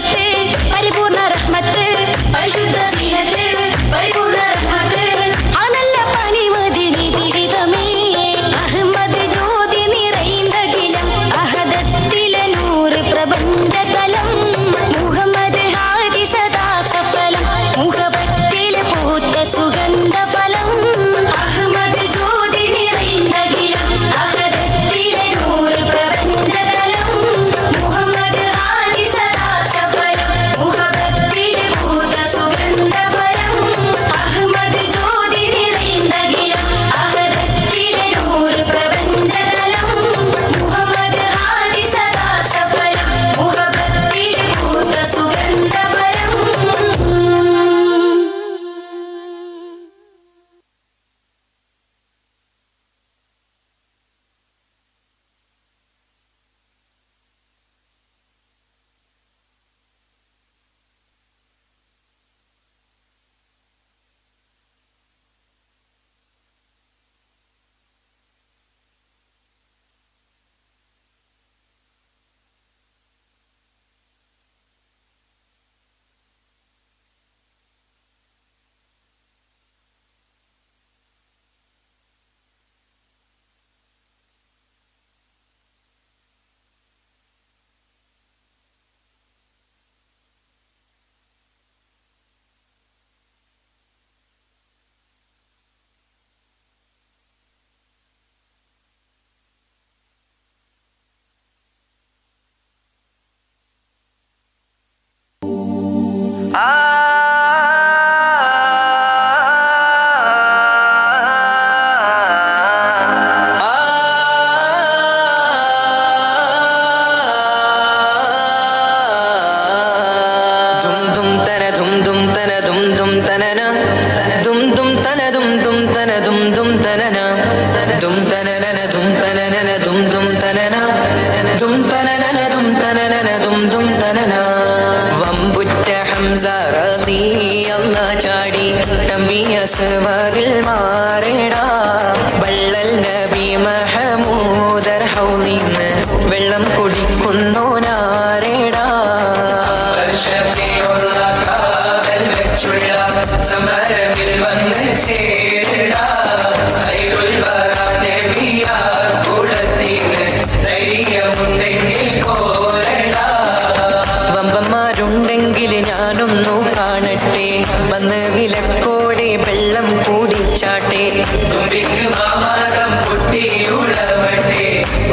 സീനത്ത് പരിപൂർണ റഹ്മത്ത് പരിശുദ്ധ സീനത്ത് പരിപൂർണ റഹ്മത്ത് ആ നല്ല പണിമതി നിധിതമേ അഹമ്മദ് ജ്യോതി നിറൈന്തകിലം അഹദത്തിലെ നൂറ് പ്രബന്ധകലം മുഹമ്മദ് ഹാജി സദാ സഫലം മുഖപത്തിലെ പൂത്ത സുഗന്ധ ഫലം അഹമ്മദ് ജ്യോതി നിറൈന്തകിലം അഹദത്തിലെ നൂറ് പ്രബന്ധകലം മുഹമ്മദ് ഹാജി സദാ സഫലം മുഖപത്തിലെ പൂത്ത സുഗന്ധ ഫലം അഹമ്മദ് ജ്യോതി നിറൈന്തകിലം അഹദത്തിലെ നൂറ് പ്രബന്ധകലം മുഹമ്മദ് ഹാജി സദാ സഫലം മുഹബത്തിലെ പൂത്ത സുഗന്ധ ഫലം അസ്വദിൽ മാറിടാ വള്ളൽ നബി മഹമൂദർ ഹൗലിന്ന് വെള്ളം കുടിക്കുന്നു നാരിടാ സമരമിൽ വന്ന് ചേരിടാ ഖൈറുൽ വറാ നബിയാർ കൂടത്തിന് ധൈര്യമുണ്ടെങ്കിൽ കോരടാ വമ്പന്മാരുണ്ടെങ്കിൽ ഞാനൊന്നു കാണട്ടെ വന്ന് വിലക്കോടെ വെള്ളം കൂടിച്ചാട്ടെ തുമ്പിക്ക് മാമകം പൊട്ടിയുളവട്ടെ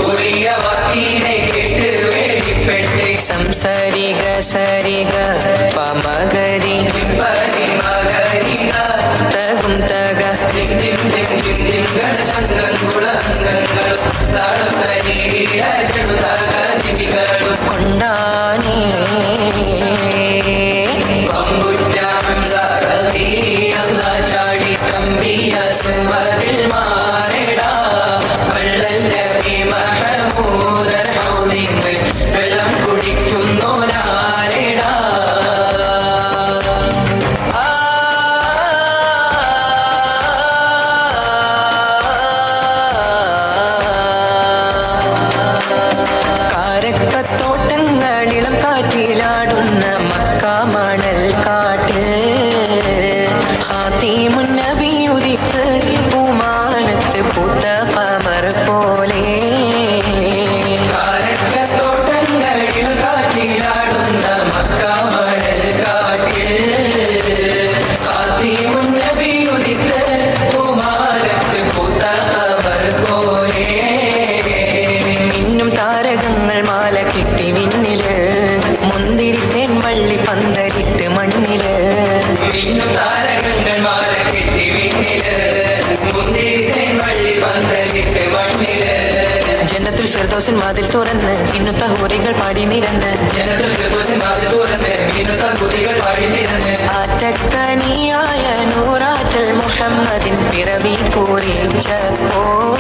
ഉറിയ വാക്കിനെ കേട്ട് വേടിപ്പെട്ടെ സംസാരിക സരിക പമകരി പരിമകരിക തകും തക ഗണശങ്കങ്കുളങ്ങളും താളം തരീര ചെടുതാകും കൊണ്ടാനേ അസ്വദിൽ മാറിടാ വള്ളൽ നബി മഹമൂദർ ഹൗലിന്ന് വെള്ളം കുടിക്കുന്നു നാരിടാ കാരക്കത്തോട്ടങ്ങളിളം കാറ്റിലാടുന്ന മക്ക മണൽ കാട്ടിൽ ഖാതിമുൻ നബി ഉദിത്ത് പൂമാനത്ത് പൂത്ത ഖമർ പോലെ കാരക്കത്തോട്ടങ്ങളിൽ കാറ്റിലാടുന്ന മക്ക മണൽ കാട്ടിൽ ഖാതിമുൻ നബി ഉദിത്ത് പൂമാനത്ത് പൂത്ത ഖമർ പോലെ മിന്നും താരകങ്ങൾ മാല കിട്ടി വിണ്ണില് മുന്തിരിത്തേൻ വള്ളി പന്തലിട്ട് മണ്ണില് മിന്നും താരകങ്ങൾ മാല കിട്ടി വിണ്ണില് മുന്തിരിത്തേൻ വള്ളി പന്തലിട്ട് മണ്ണില് ജന്നത്തുൽ ഫിർദൗസിൻ വാതിൽ തുറന്ന് ഇന്നത്തെ ഹൂറികൾ പാടി നിരന്ന് ജന്നത്തുൽ ഫിർദൗസിൻ വാതിൽ തുറന്ന് ഇന്നത്തെ ഹൂറികൾ പാടി നിരന്ന് ആറ്റക്കനിയായ നൂറാറ്റൽ മുഹമ്മദിൻ പിറവി കുറിച്ചപ്പോൾ